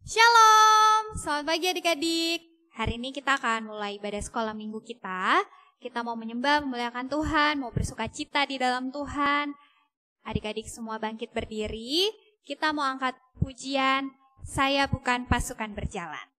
Shalom, selamat pagi adik-adik. Hari ini kita akan mulai ibadah sekolah minggu kita. Kita mau menyembah, memuliakan Tuhan, mau bersuka cita di dalam Tuhan. Adik-adik semua bangkit berdiri. Kita mau angkat pujian, Saya Bukan Pasukan Berjalan.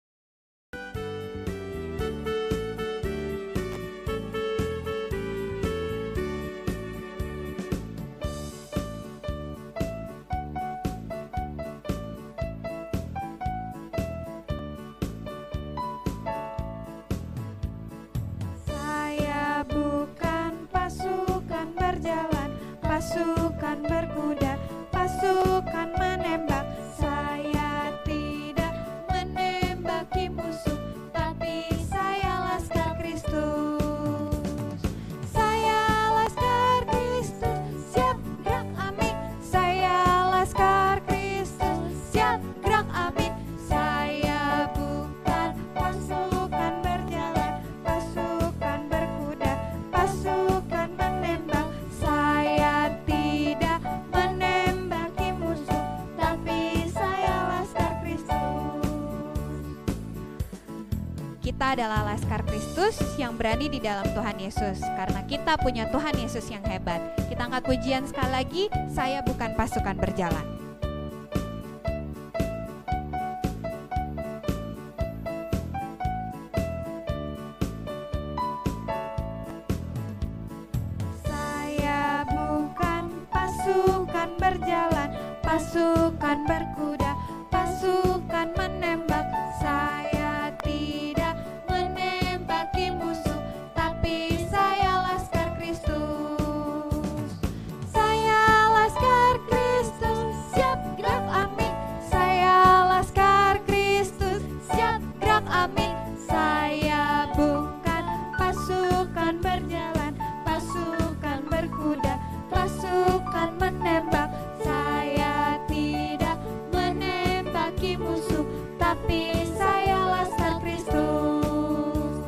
Pasukan berkuda, pasukan menembak. Saya tidak menembaki musuh, tapi saya laskar Kristus. Saya laskar Kristus, siap gerak amin. Saya laskar Kristus, siap gerak amin. Saya bukan pasukan berjalan, pasukan berkuda, pasukan menembak. Saya tidak menembaki musuh, tapi saya laskar Kristus. Kita adalah laskar Kristus yang berani di dalam Tuhan Yesus, karena kita punya Tuhan Yesus yang hebat. Kita angkat pujian sekali lagi, Saya Bukan Pasukan Berjalan. Pasukan berjalan, pasukan berkuda, pasukan menembak. Saya tidak menembaki musuh, tapi saya laskar Kristus. Saya laskar Kristus, siap gerak amin. Saya laskar Kristus, siap gerak amin. Saya bukan pasukan berjalan, pasukan berkuda, pasukan menembak. Saya tidak menembaki musuh, tapi saya laskar Kristus.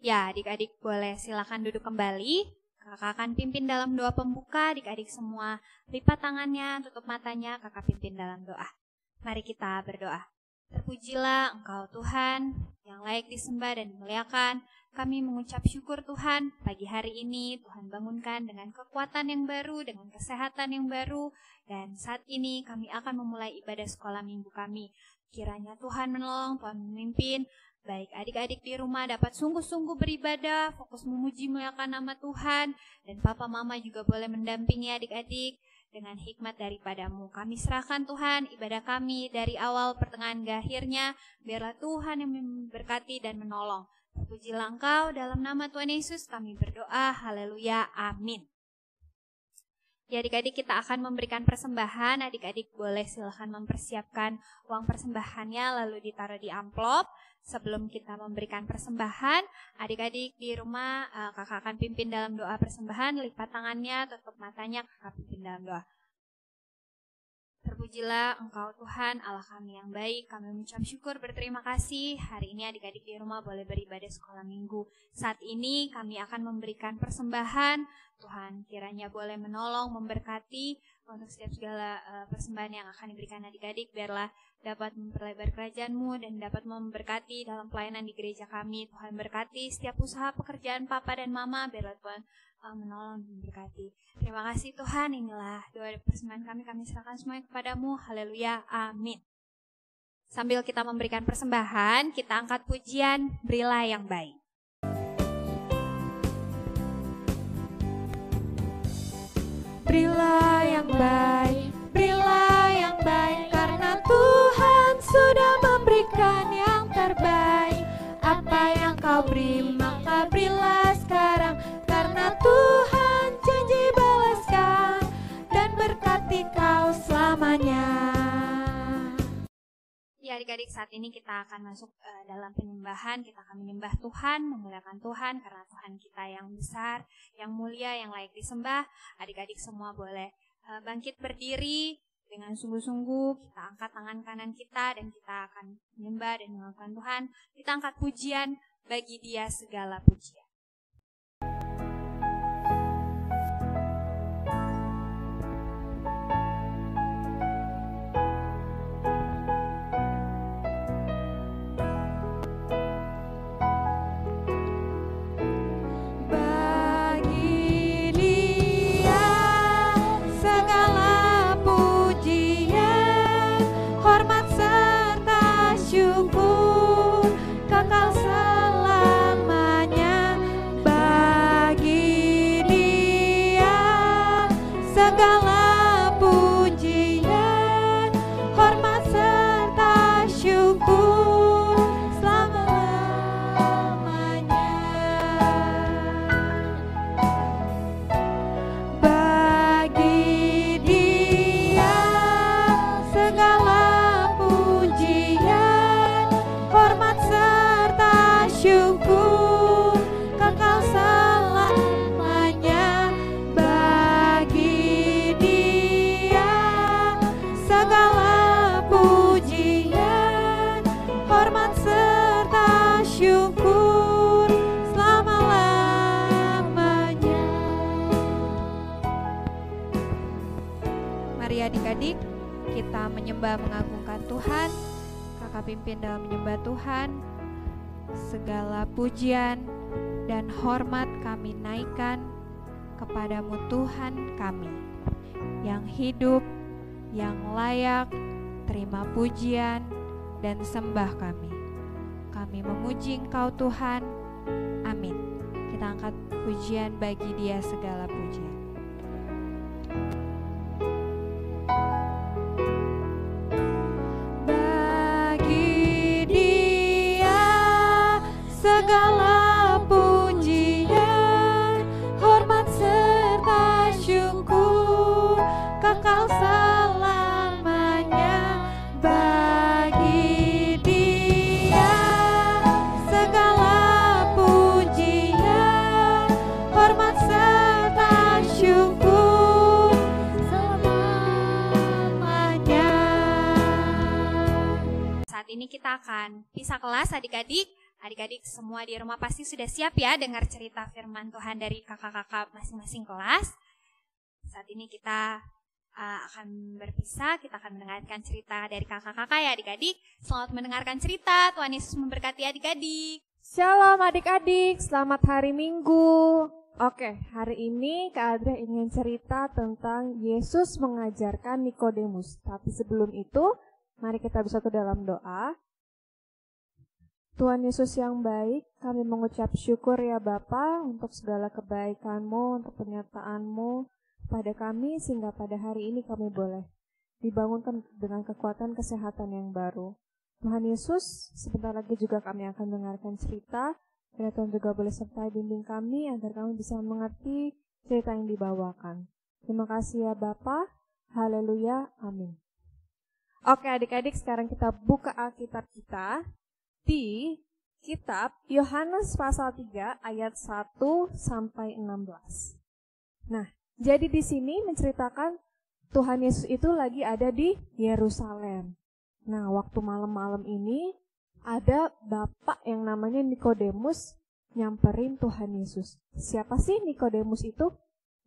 Ya, adik-adik boleh silakan duduk kembali. Kakak akan pimpin dalam doa pembuka. Adik-adik semua lipat tangannya, tutup matanya, kakak pimpin dalam doa. Mari kita berdoa. Terpujilah Engkau Tuhan yang layak disembah dan dimuliakan. Kami mengucap syukur Tuhan, pagi hari ini Tuhan bangunkan dengan kekuatan yang baru, dengan kesehatan yang baru. Dan saat ini kami akan memulai ibadah sekolah minggu kami. Kiranya Tuhan menolong, Tuhan memimpin. Baik adik-adik di rumah dapat sungguh-sungguh beribadah, fokus memuji memuliakan nama Tuhan. Dan papa mama juga boleh mendampingi adik-adik dengan hikmat daripadamu. Kami serahkan Tuhan ibadah kami dari awal pertengahan hingga akhirnya. Biarlah Tuhan yang memberkati dan menolong. Terpujilah Engkau, dalam nama Tuhan Yesus kami berdoa, haleluya, amin. Ya adik-adik, kita akan memberikan persembahan. Adik-adik boleh silakan mempersiapkan uang persembahannya lalu ditaruh di amplop. Sebelum kita memberikan persembahan, adik-adik di rumah kakak akan pimpin dalam doa persembahan. Lipat tangannya, tutup matanya, kakak pimpin dalam doa. Terpujilah Engkau Tuhan, Allah kami yang baik. Kami mengucap syukur, berterima kasih. Hari ini adik-adik di rumah boleh beribadah sekolah minggu. Saat ini kami akan memberikan persembahan. Tuhan kiranya boleh menolong, memberkati untuk setiap segala persembahan yang akan diberikan adik-adik. Biarlah dapat memperlebar kerajaan-Mu dan dapat memberkati dalam pelayanan di gereja kami. Tuhan berkati setiap usaha pekerjaan Papa dan Mama. Biarlah Tuhan menolong dan memberkati. Terima kasih Tuhan, inilah doa persembahan kami serahkan semuanya kepadamu. Haleluya, amin. Sambil kita memberikan persembahan, kita angkat pujian Berilah yang Baik. Berilah yang baik, berilah yang baik, karena Tuhan sudah memberikan yang terbaik. Apa yang kau beri, maka berilah sekarang, karena Tuhan janji balaskan dan berkati kau selamanya. Ya adik-adik, saat ini kita akan masuk dalam penyembahan. Kita akan menyembah Tuhan, memuliakan Tuhan, karena Tuhan kita yang besar, yang mulia, yang layak disembah. Adik-adik semua boleh bangkit berdiri dengan sungguh-sungguh. Kita angkat tangan kanan kita dan kita akan menyembah dan mengakukan Tuhan. Kita angkat pujian, bagi Dia segala pujian. hormat serta syukur kekal selamanya bagi Dia. Segala pujian, hormat serta syukur selama-lamanya bagi Dia. Segala pujian, hormat serta syukur kekal selamanya bagi Dia. Segala pujian, hormat serta syukur selama-lamanya. Mari adik-adik, kita menyembah mengagungkan Tuhan. Kakak pimpin dalam menyembah Tuhan. Segala pujian dan hormat kami naikkan kepadamu Tuhan kami, yang hidup, yang layak terima pujian dan sembah kami. Kami memuji Engkau Tuhan. Amin. Kita angkat pujian bagi Dia segala pujian. Bagi Dia segala pujian, hormat serta syukur kekal selamanya bagi Dia. Segala pujian, hormat serta syukur selamanya. Saat ini kita akan pisah kelas adik-adik. Adik-adik semua di rumah pasti sudah siap ya dengar cerita firman Tuhan dari kakak-kakak masing-masing kelas. Saat ini kita akan berpisah, kita akan mendengarkan cerita dari kakak-kakak ya adik-adik. Selamat mendengarkan cerita, Tuhan Yesus memberkati adik-adik. Shalom adik-adik, selamat hari Minggu. Oke, hari ini Kak Adria ingin cerita tentang Yesus mengajarkan Nikodemus. Tapi sebelum itu, mari kita bersatu dalam doa. Tuhan Yesus yang baik, kami mengucap syukur ya Bapa untuk segala kebaikan-Mu, untuk penyertaan-Mu pada kami, sehingga pada hari ini kami boleh dibangunkan dengan kekuatan kesehatan yang baru. Tuhan Yesus, sebentar lagi juga kami akan mendengarkan cerita, dan Tuhan juga boleh sertai bimbing kami agar kami bisa mengerti cerita yang dibawakan. Terima kasih ya Bapa. Haleluya. Amin. Oke adik-adik, sekarang kita buka Alkitab kita di kitab Yohanes pasal 3 ayat 1 sampai 16. Nah, jadi di sini menceritakan Tuhan Yesus itu lagi ada di Yerusalem. Nah, waktu malam-malam ini ada bapak yang namanya Nikodemus nyamperin Tuhan Yesus. Siapa sih Nikodemus itu?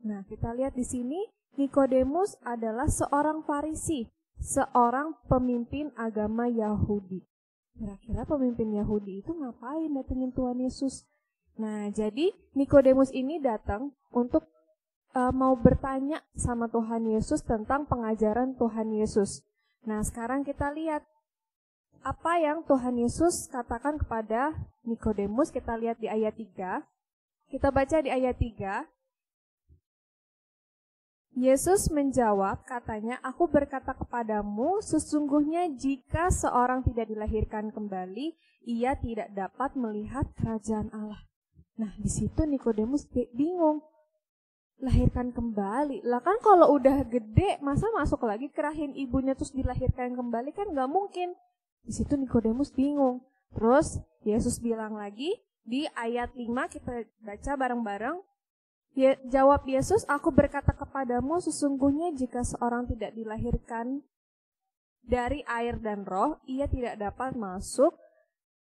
Nah, kita lihat di sini Nikodemus adalah seorang Farisi, seorang pemimpin agama Yahudi. Kira-kira pemimpin Yahudi itu ngapain datengin Tuhan Yesus? Nah, jadi Nikodemus ini datang untuk mau bertanya sama Tuhan Yesus tentang pengajaran Tuhan Yesus. Nah, sekarang kita lihat apa yang Tuhan Yesus katakan kepada Nikodemus. Kita lihat di ayat 3. Kita baca di ayat 3. Yesus menjawab, katanya, "Aku berkata kepadamu, sesungguhnya jika seorang tidak dilahirkan kembali, ia tidak dapat melihat kerajaan Allah." Nah, di situ Nikodemus bingung. Lahirkan kembali. Lah kan kalau udah gede, masa masuk lagi ke rahim ibunya terus dilahirkan kembali, kan nggak mungkin. Di situ Nikodemus bingung. Terus Yesus bilang lagi di ayat 5, kita baca bareng-bareng. Jawab Yesus, "Aku berkata kepadamu, sesungguhnya jika seorang tidak dilahirkan dari air dan roh, ia tidak dapat masuk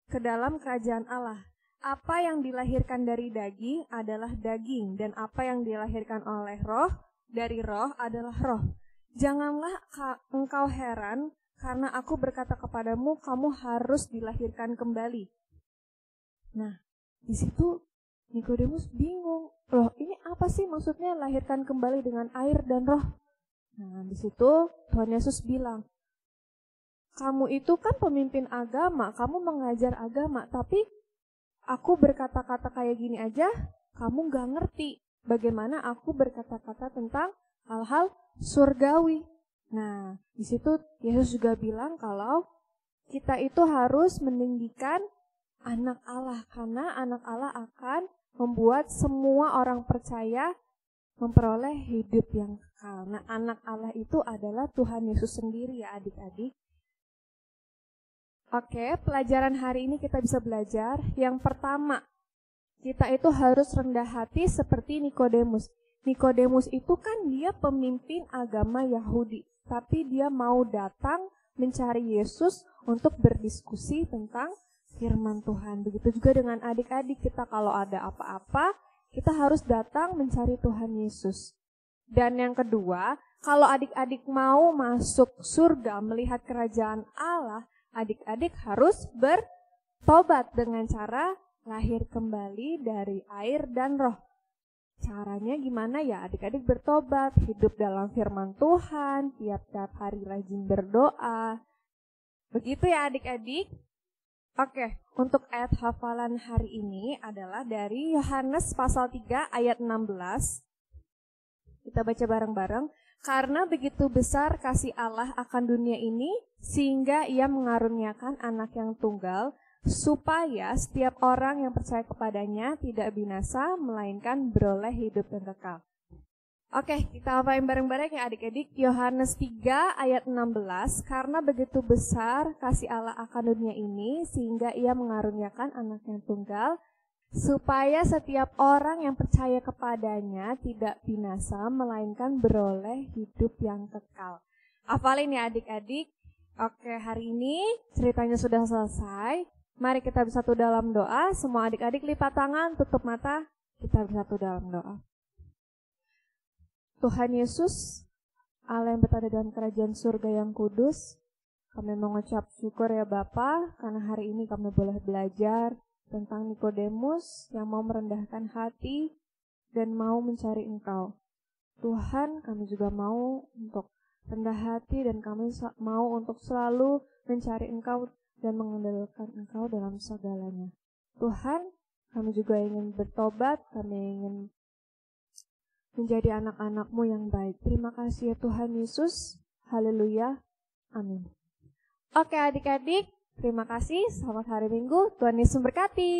ke dalam kerajaan Allah. Apa yang dilahirkan dari daging adalah daging, dan apa yang dilahirkan oleh roh dari roh adalah roh. Janganlah engkau heran, karena aku berkata kepadamu, kamu harus dilahirkan kembali." Nah, di situ Nikodemus bingung. Loh, ini apa sih maksudnya lahirkan kembali dengan air dan roh? Nah, di situ Tuhan Yesus bilang, kamu itu kan pemimpin agama, kamu mengajar agama, tapi aku berkata-kata kayak gini aja, kamu gak ngerti bagaimana aku berkata-kata tentang hal-hal surgawi. Nah, di situ Yesus juga bilang kalau kita itu harus meninggikan anak Allah, karena anak Allah akan membuat semua orang percaya memperoleh hidup yang kekal. Nah, anak Allah itu adalah Tuhan Yesus sendiri ya adik-adik. Oke, pelajaran hari ini kita bisa belajar. Yang pertama, kita itu harus rendah hati seperti Nikodemus. Nikodemus itu kan dia pemimpin agama Yahudi, tapi dia mau datang mencari Yesus untuk berdiskusi tentang firman Tuhan. Begitu juga dengan adik-adik kita, kalau ada apa-apa, kita harus datang mencari Tuhan Yesus. Dan yang kedua, kalau adik-adik mau masuk surga, melihat kerajaan Allah, adik-adik harus bertobat dengan cara lahir kembali dari air dan roh. Caranya gimana ya? Adik-adik bertobat, hidup dalam firman Tuhan, tiap-tiap hari rajin berdoa. Begitu ya adik-adik? Oke, untuk ayat hafalan hari ini adalah dari Yohanes pasal 3 ayat 16. Kita baca bareng-bareng. Karena begitu besar kasih Allah akan dunia ini, sehingga ia mengaruniakan anak yang tunggal, supaya setiap orang yang percaya kepadanya tidak binasa, melainkan beroleh hidup yang kekal. Oke, kita hafalin bareng-bareng ya adik-adik. Yohanes 3 ayat 16, karena begitu besar kasih Allah akan dunia ini, sehingga ia mengaruniakan anak yang tunggal, supaya setiap orang yang percaya kepadanya tidak binasa, melainkan beroleh hidup yang kekal. Hafalin ya adik-adik. Oke, hari ini ceritanya sudah selesai. Mari kita bersatu dalam doa. Semua adik-adik lipat tangan, tutup mata. Kita bersatu dalam doa. Tuhan Yesus, Allah yang berada dalam kerajaan surga yang kudus, kami mengucap syukur ya Bapa, karena hari ini kami boleh belajar tentang Nikodemus yang mau merendahkan hati dan mau mencari Engkau. Tuhan, kami juga mau untuk rendah hati dan kami mau untuk selalu mencari Engkau dan mengandalkan Engkau dalam segalanya. Tuhan, kami juga ingin bertobat, kami ingin menjadi anak-anak-Mu yang baik. Terima kasih ya Tuhan Yesus. Haleluya. Amin. Oke adik-adik, terima kasih. Selamat hari Minggu. Tuhan Yesus memberkati.